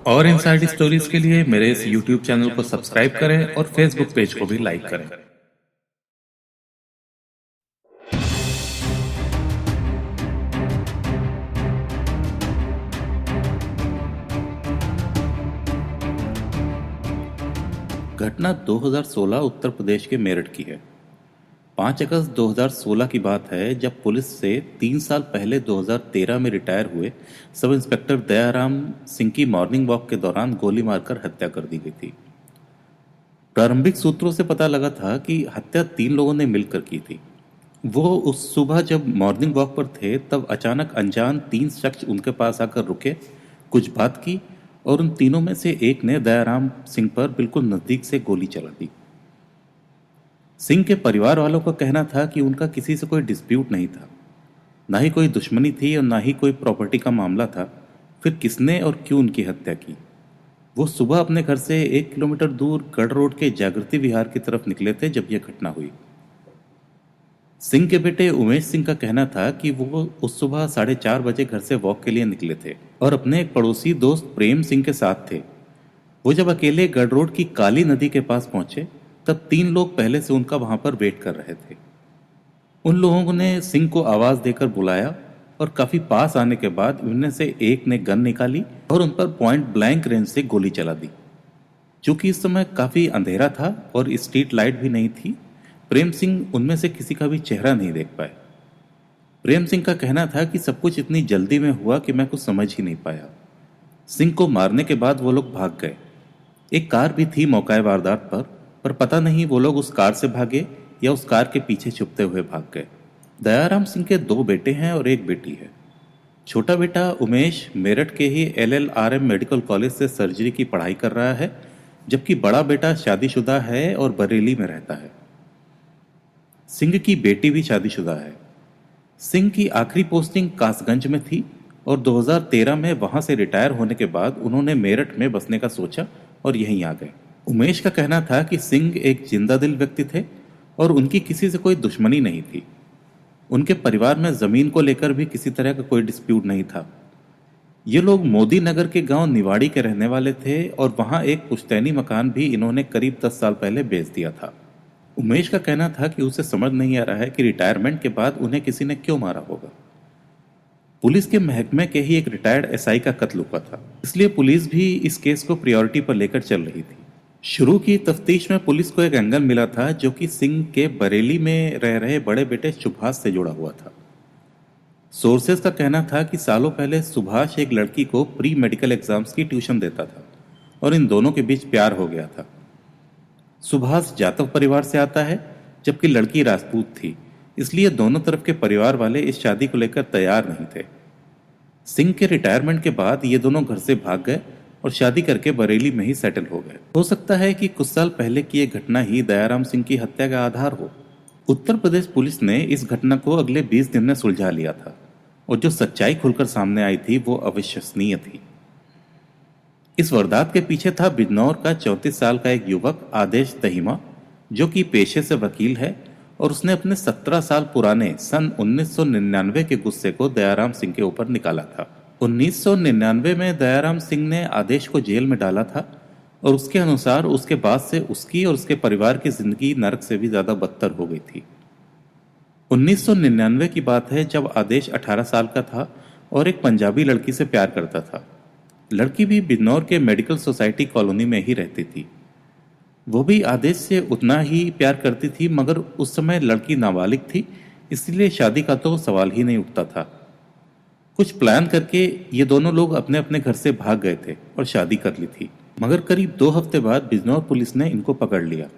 और inside stories के लिए मेरे इस YouTube चैनल को सब्सक्राइब करें और Facebook पेज को भी लाइक करें। घटना 2016 उत्तर प्रदेश के मेरठ की है। 5 अगस्त 2016 की बात है जब पुलिस से 3 साल पहले 2013 में रिटायर हुए सब इंस्पेक्टर दयाराम सिंह की मॉर्निंग वॉक के दौरान गोली मारकर हत्या कर दी गई थी। प्रारंभिक सूत्रों से पता लगा था कि हत्या 3 लोगों ने मिलकर की थी। वो उस सुबह जब मॉर्निंग वॉक पर थे तब अचानक अनजान 3 शख्स उनके पास आकर रुके, कुछ बात की और उन तीनों में से एक ने दयाराम सिंह पर बिल्कुल नजदीक से गोली चला दी। सिंह के परिवार वालों का कहना था कि उनका किसी से कोई डिस्प्यूट नहीं था, ना ही कोई दुश्मनी थी और ना ही कोई प्रॉपर्टी का मामला था। फिर किसने और क्यों उनकी हत्या की? वो सुबह अपने घर से 1 किलोमीटर दूर गढ़ रोड के जागृति विहार की तरफ निकले थे जब यह घटना हुई। सिंह के बेटे उमेश सिंह का कहना था कि वो उस सुबह 4:30 बजे घर से वॉक के लिए निकले थे और अपने एक पड़ोसी दोस्त प्रेम सिंह के साथ थे। वो जब अकेले गढ़ रोड की काली नदी के पास पहुंचे तब 3 लोग पहले से उनका वहां पर वेट कर रहे थे। उन लोगों ने सिंह को आवाज देकर बुलाया और काफी पास आने के बाद उनमें से एक ने गन निकाली और उन पर पॉइंट ब्लैंक रेंज से गोली चला दी। चूंकि इस समय काफी अंधेरा था और स्ट्रीट लाइट भी नहीं थी, प्रेम सिंह उनमें से किसी का भी चेहरा नहीं देख पाए। प्रेम सिंह का कहना था कि सब कुछ इतनी जल्दी में हुआ कि मैं कुछ समझ ही नहीं पाया। सिंह को मारने के बाद वो लोग भाग गए। एक कार भी थी मौका वारदात पर पता नहीं वो लोग उस कार से भागे या उस कार के पीछे छुपते हुए भाग गए। दयाराम सिंह के 2 बेटे हैं और एक बेटी है। छोटा बेटा उमेश मेरठ के ही LLRM मेडिकल कॉलेज से सर्जरी की पढ़ाई कर रहा है, जबकि बड़ा बेटा शादीशुदा है और बरेली में रहता है। सिंह की बेटी भी शादीशुदा है। सिंह की आखिरी पोस्टिंग कासगंज में थी और 2013 में वहां से रिटायर होने के बाद उन्होंने मेरठ में बसने का सोचा और यहीं आ गए। उमेश का कहना था कि सिंह एक जिंदा दिल व्यक्ति थे और उनकी किसी से कोई दुश्मनी नहीं थी। उनके परिवार में जमीन को लेकर भी किसी तरह का कोई डिस्प्यूट नहीं था। ये लोग मोदी नगर के गांव निवाड़ी के रहने वाले थे और वहां एक पुश्तैनी मकान भी इन्होंने करीब 10 साल पहले बेच दिया था। उमेश का कहना था कि उसे समझ नहीं आ रहा है कि रिटायरमेंट के बाद उन्हें किसी ने क्यों मारा होगा। पुलिस के महकमे के ही एक रिटायर्ड SI का कत्ल हुआ था, इसलिए पुलिस भी इस केस को प्रायोरिटी पर लेकर चल रही थी। शुरू की तफ्तीश में पुलिस को एक एंगल मिला था जो कि सिंह के बरेली में रह रहे बड़े बेटे सुभाष से जुड़ा हुआ था। सोर्सेस का कहना था कि सालों पहले सुभाष एक लड़की को प्री मेडिकल एग्जाम्स की ट्यूशन देता था और इन दोनों के बीच प्यार हो गया था। सुभाष जातव परिवार से आता है जबकि लड़की राजपूत थी, इसलिए दोनों तरफ के परिवार वाले इस शादी को लेकर तैयार नहीं थे। सिंह के रिटायरमेंट के बाद ये दोनों घर से भाग गए और शादी करके बरेली में ही सेटल हो गए। हो सकता है कि कुछ साल पहले की यह घटना ही दयाराम सिंह की हत्या का आधार हो। उत्तर प्रदेश पुलिस ने इस घटना को अगले 20 दिन में सुलझा लिया था और जो सच्चाई खुलकर सामने आई थी वो अविश्वसनीय थी। इस वारदात के पीछे था बिजनौर का 34 साल का एक युवक आदेश दहिमा, जो कि पेशे से वकील है और उसने अपने 17 साल पुराने सन 1999 के गुस्से को दयाराम सिंह के ऊपर निकाला था। 1999 में दयाराम सिंह ने आदेश को जेल में डाला था और उसके अनुसार उसके बाद से उसकी और उसके परिवार की जिंदगी नरक से भी ज्यादा बदतर हो गई थी। 1999 की बात है जब आदेश 18 साल का था और एक पंजाबी लड़की से प्यार करता था। लड़की भी बिजनौर के मेडिकल सोसाइटी कॉलोनी में ही रहती थी। वो भी आदेश से उतना ही प्यार करती थी, मगर उस समय लड़की नाबालिग थी, इसलिए शादी का तो सवाल ही नहीं उठता था। कुछ प्लान करके ये दोनों लोग अपने अपने घर से भाग गए थे और शादी कर ली थी, मगर करीब 2 हफ्ते बाद बिजनौर पुलिस ने इनको पकड़ लिया।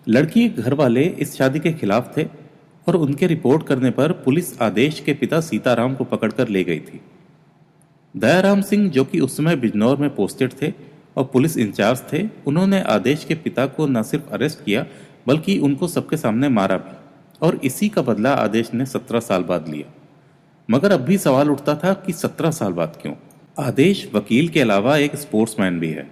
लड़की के घर वाले इस शादी के खिलाफ थे और उनके रिपोर्ट करने पर पुलिस आदेश के पिता सीताराम को पकड़कर ले गई थी। दयाराम सिंह, जो कि उस समय बिजनौर में पोस्टेड थे और पुलिस इंचार्ज थे, उन्होंने आदेश के पिता को न सिर्फ अरेस्ट किया बल्कि उनको सबके सामने मारा भी, और इसी का बदला आदेश ने 17 साल बाद लिया। मगर अब भी सवाल उठता था कि 17 साल बाद क्यों? आदेश वकील के अलावा एक स्पोर्ट्समैन भी है।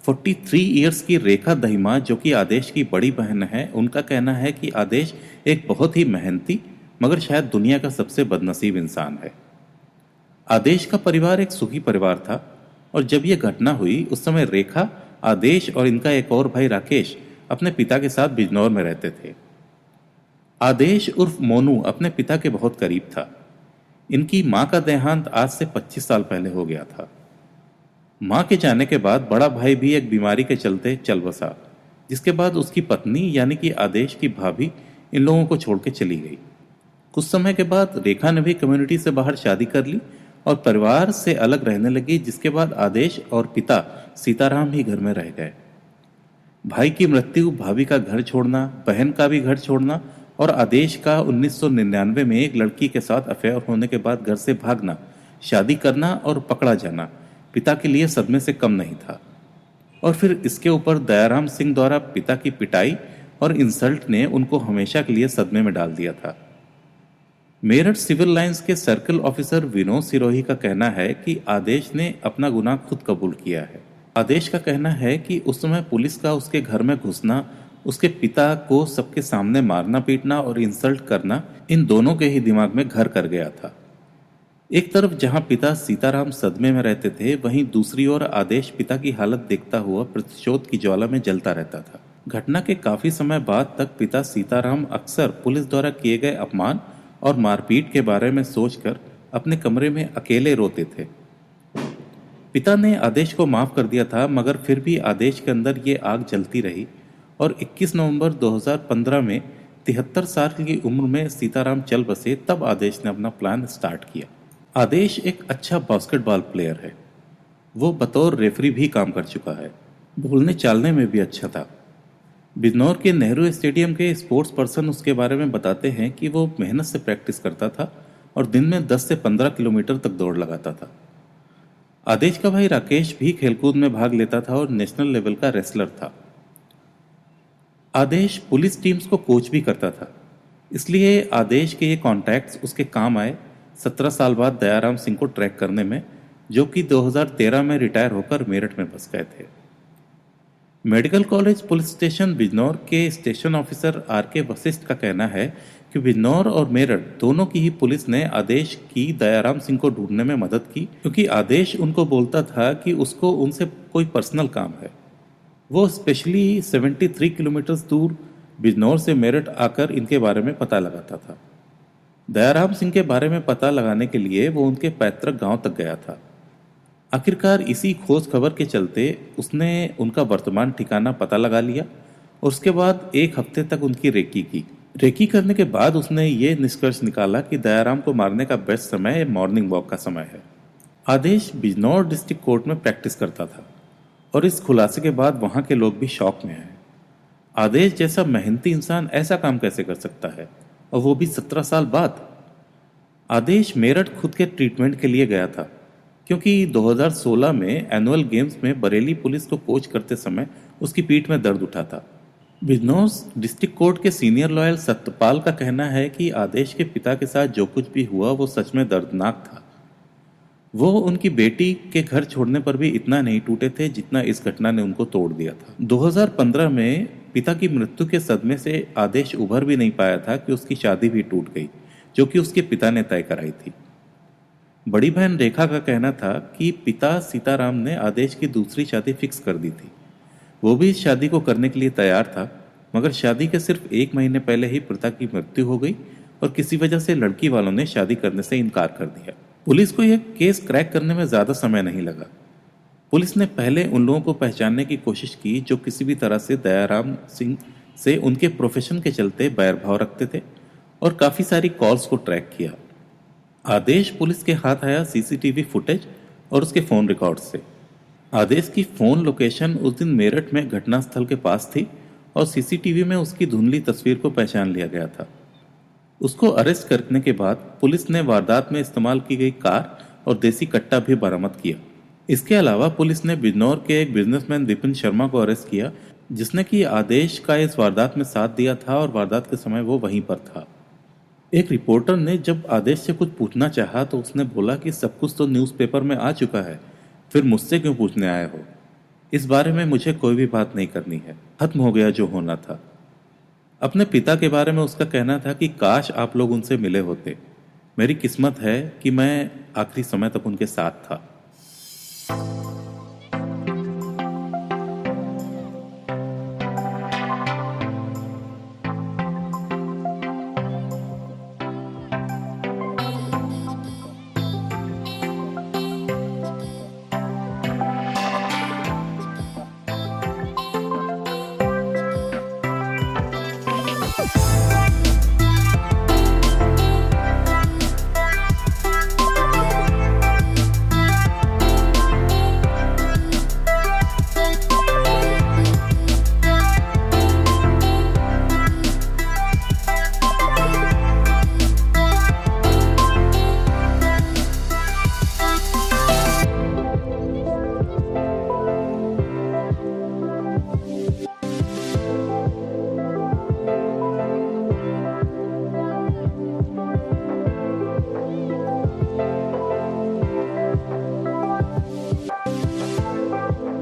43 इयर्स की रेखा दहिमा, जो कि आदेश की बड़ी बहन है, उनका कहना है कि आदेश एक बहुत ही मेहनती मगर शायद दुनिया का सबसे बदनसीब इंसान है। आदेश का परिवार एक सुखी परिवार था। और जब यह घटना हुई उस समय रेखा, आदेश और इनका एक और भाई राकेश अपने पिता के साथ बिजनौर में रहते थे। आदेश उर्फ मोनू अपने पिता के बहुत करीब था। इनकी मां का देहांत आज से 25 साल पहले हो गया था। मां के जाने के बाद बड़ा भाई भी एक बीमारी के चलते चल बसा, जिसके बाद उसकी पत्नी यानी कि आदेश की भाभी इन लोगों को छोड़ के चली गई। कुछ समय के बाद रेखा ने भी कम्युनिटी से बाहर शादी कर ली और परिवार से अलग रहने लगी, जिसके बाद आदेश और पिता सीताराम ही घर में रह गए। भाई की मृत्यु, भाभी का घर छोड़ना, बहन का भी घर छोड़ना और आदेश का 1999 में एक लड़की के साथ अफेयर होने के बाद घर से भागना, शादी करना और पकड़ा जाना पिता के लिए सदमे से कम नहीं था। और फिर इसके ऊपर दयाराम सिंह द्वारा पिता की पिटाई और इंसल्ट ने उनको हमेशा के लिए सदमे में डाल दिया था। मेरठ सिविल लाइंस के सर्कल ऑफिसर विनोद सिरोही का कहना है कि आदेश ने अपना गुनाह खुद कबूल किया है। आदेश का कहना है कि उस समय पुलिस का उसके घर में घुसना, उसके पिता को सबके सामने मारना पीटना और इंसल्ट करना इन दोनों के ही दिमाग में घर कर गया था। एक तरफ जहां पिता सीताराम सदमे में रहते थे, वहीं दूसरी ओर आदेश पिता की हालत देखता हुआ प्रतिशोध की ज्वाला में जलता रहता था। घटना के काफी समय बाद तक पिता सीताराम अक्सर पुलिस द्वारा किए गए अपमान और मारपीट के बारे में सोचकर अपने कमरे में अकेले रोते थे। पिता ने आदेश को माफ कर दिया था, मगर फिर भी आदेश के अंदर ये आग जलती रही और 21 नवंबर 2015 में 73 साल की उम्र में सीताराम चल बसे। तब आदेश ने अपना प्लान स्टार्ट किया। आदेश एक अच्छा बास्केटबॉल प्लेयर है। वो बतौर रेफरी भी काम कर चुका है। बोलने चालने में भी अच्छा था। बिजनौर के नेहरू स्टेडियम के स्पोर्ट्स पर्सन उसके बारे में बताते हैं कि वो मेहनत से प्रैक्टिस करता था और दिन में 10 से 15 किलोमीटर तक दौड़ लगाता था। आदेश का भाई राकेश भी खेलकूद में भाग लेता था और नेशनल लेवल का रेसलर था। आदेश पुलिस टीम्स को कोच भी करता था, इसलिए आदेश के ये कॉन्टैक्ट्स उसके काम आए 17 साल बाद दयाराम सिंह को ट्रैक करने में, जो कि 2013 में रिटायर होकर मेरठ में बस गए थे। Medical college police station Bijnor के स्टेशन ऑफिसर आर के वशिष्ठ का कहना है कि बिजनौर और मेरठ दोनों की ही पुलिस ने आदेश की दयाराम सिंह को ढूंढने में मदद की, क्योंकि आदेश उनको बोलता था कि उसको उनसे कोई पर्सनल काम है। वो स्पेशली 73 किलोमीटर दूर बिजनौर से मेरठ आकर इनके बारे में पता लगाता था। दयाराम सिंह के बारे में पता लगाने के लिए वो उनके पैतृक गांव तक गया था। आखिरकार इसी खोज खबर के चलते उसने उनका वर्तमान ठिकाना पता लगा लिया और उसके बाद एक हफ्ते तक उनकी रेकी की। रेकी करने के बाद उसने ये निष्कर्ष निकाला कि दयाराम को मारने का बेस्ट समय मॉर्निंग वॉक का समय है। आदेश बिजनौर डिस्ट्रिक्ट कोर्ट में प्रैक्टिस करता था और इस खुलासे के बाद वहां के लोग भी शॉक में हैं। आदेश जैसा मेहनती इंसान ऐसा काम कैसे कर सकता है, और वो भी 17 साल बाद। आदेश मेरठ खुद के ट्रीटमेंट के लिए गया था, क्योंकि 2016 में एनुअल गेम्स में बरेली पुलिस को कोच करते समय उसकी पीठ में दर्द उठा था। बिजनौर डिस्ट्रिक्ट कोर्ट के सीनियर लॉयर सत्यपाल का कहना है कि आदेश के पिता के साथ जो कुछ भी हुआ वो सच में दर्दनाक था। वो उनकी बेटी के घर छोड़ने पर भी इतना नहीं टूटे थे जितना इस घटना ने उनको तोड़ दिया था। 2015 में पिता की मृत्यु के सदमे से आदेश उभर भी नहीं पाया था कि उसकी शादी भी टूट गई, जो कि उसके पिता ने तय कराई थी। बड़ी बहन रेखा का कहना था कि पिता सीताराम ने आदेश की दूसरी शादी फिक्स कर दी थी। वो भी इस शादी को करने के लिए तैयार था, मगर शादी के सिर्फ 1 महीने पहले ही पिता की मृत्यु हो गई और किसी वजह से लड़की वालों ने शादी करने से इनकार कर दिया। पुलिस को यह केस क्रैक करने में ज्यादा समय नहीं लगा। पुलिस ने पहले उन लोगों को पहचानने की कोशिश की जो किसी भी तरह से दयाराम सिंह से उनके प्रोफेशन के चलते बैरभाव रखते थे, और काफी सारी कॉल्स को ट्रैक किया। आदेश पुलिस के हाथ आया सीसीटीवी फुटेज और उसके फोन रिकॉर्ड से। आदेश की फोन लोकेशन उस दिन मेरठ में घटनास्थल के पास थी और सीसीटीवी में उसकी धुंधली तस्वीर को पहचान लिया गया था। उसको अरेस्ट करने के बाद पुलिस ने वारदात में इस्तेमाल की गई कार और देसी कट्टा भी बरामद किया। इसके अलावा पुलिस ने बिजनौर के एक बिजनेसमैन विपिन शर्मा को अरेस्ट किया, जिसने कि आदेश का इस वारदात में साथ दिया था और वारदात के समय वो वहीं पर था। एक रिपोर्टर ने जब आदेश से कुछ पूछना चाहा तो उसने बोला कि सब कुछ तो न्यूज़पेपर में आ चुका है, फिर मुझसे क्यों पूछने आए हो? इस बारे में मुझे कोई भी बात नहीं करनी है, खत्म हो गया जो होना था। अपने पिता के बारे में उसका कहना था कि काश आप लोग उनसे मिले होते। मेरी किस्मत है कि मैं आखिरी समय तक उनके साथ था।